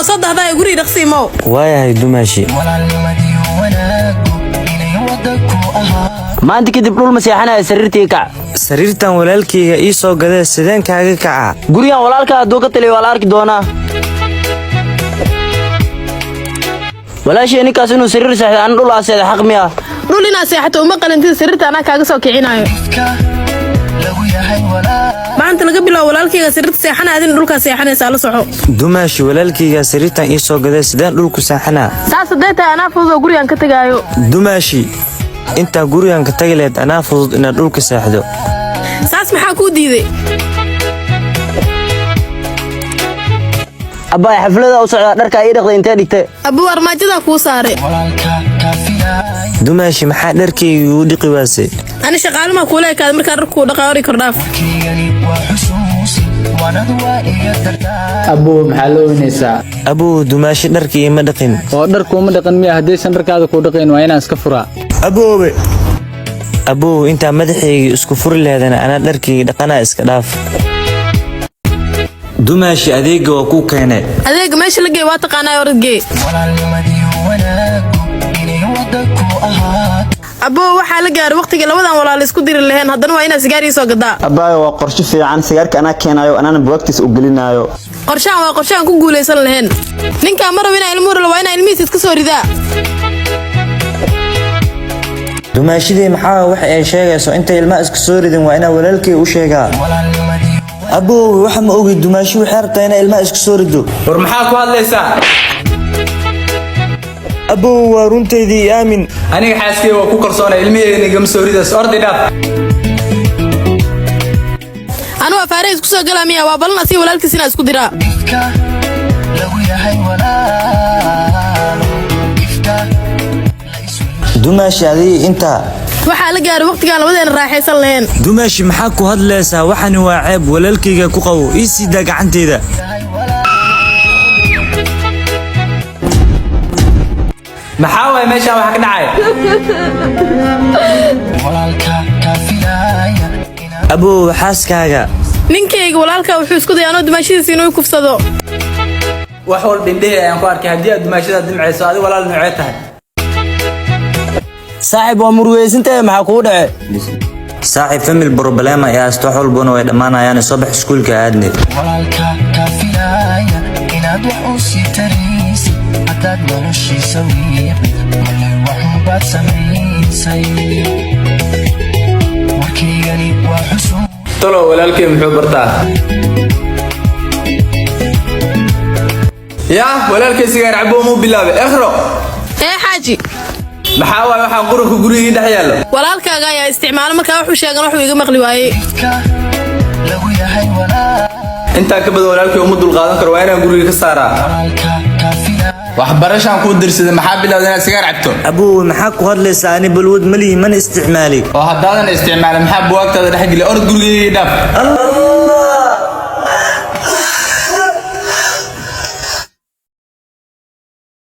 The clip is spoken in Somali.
صدق هذا يقولي رقصيمو وايا دماشي ما عندك كدب رول مسيحنا سريرتي كع سريرتان walaalkayga ii soo gaday sideen kaaga kaca gurigan walaalka haduu ka taliyo wala arki doona walaashii ninkaas inuu sariir saxdo aan dhul aaseed xaq miya dhul ina seexato uma qalantid sariirta ana kaaga soo kicinayo maanta laga bilaabo walaalkayga sariirta seexana adin dhulka seexanaysa la soxo dumaashi walaalkayga sariirtan ii soo gaday sideen dhulku seexana saas deeta ana fuudo gurigan ka tagaayo dumaashi inta gurigan ka tagileed ana fudud ina dhulka seexdo saas maxaa ku diiday abba xaflada u socda dharka ay dhaqday intee dhigtay abu armaajada ku saaray dumaashi maxaa dharkayga u dhiqi waasay ani shaqaalama kuulay kaad marka dharku dhaqaari kordhaaf abu maxaa loo weynaysaa abu dumaashi dharkii ma dhaqin oo dharku ma dhaqan miya hadaysan dharkaada ku dhaqayn waa inaan iska furaa aboobe abu inta madaxayga isku furi leedana ana dharkii dhaqana iska dhaaf dumaashi adeega waa ku keenay adeega meesha la geey waa taqaanay oradgee abo waxa la gaaray waqtiga labadan walaal isku diri lahayn haddana waa ina sigaar soo gadaa abba waa qorshe fiican sigaarka ana keenayo anana buugtiis u gelinayo qorshahan ku guuleysan lahayn ninka marwina ilmo rolo waa ina ilmihiis iska soo ridaa dumaashidii maxaa wax ay sheegayso inta ilma iska soo ridin waa ina walaalkay u sheegaa abo waxa ma ogi dumaashi waxay rabtaa ina ilma iska soo rido war maxaa ku hadlaysaa abo waa runteedii aamin aniga xaaskay waa ku qarsoonay ilmiheena gam soo ridas ordi dhaaf anu afaare isku soo galamiya waa balan asi walaalkiisina isku diraa dumaashi adii inta waxa la gaaray waqtiga labadeena raaxaysan lahayn dumaashi maxaa ku hadlaysaa waxani waa ceeb walaalkayga ku qabo ii sida gacanteeda maxaa way meesha wax ka dhacay abo xaaskaaga ninkayga walaalka wuxuu isku dayaa inuu dumaashidiisa inuu kufsado wax walba indhahay ayaan ku arkay haddii aad dumaashada dimcayso adiga walaal noocee tahay saaxiib waa murweysantahay maxaa kugu dhacay saaxiib family problem ay aasto xulbuna way dhamaanayaan soo bax iskuulka aadne walaalka ka filaaya inaad wax u sii taraysid hadaad noloshiisa wiiqid malay waxun baad samaysay warkaygani waa xusuus talo walaalkay muxuu bartaa yaa walaalkay sigaar cabo mu bilaabay akhro xaaji maxaa waay waxa qurunka guriga dhex yaalo walaalkaaga ayaa isticmaal marka wuxuu sheegan wuxuu iga maqli waayay lagu yahay walaal inta ka badan walaalkay uma dul qaadan karo waa inaan guriga ka saaraa walaalka ka filaaya waxbarashaan ku dirsaday maxaa bilowday inaad sigaar cabto abo maxaa ku hadlaysaa ani balwad mali man isticmaali oo haddaadan isticmaalin maxaa buwaagtaada dhex geli orod guriga dhaaf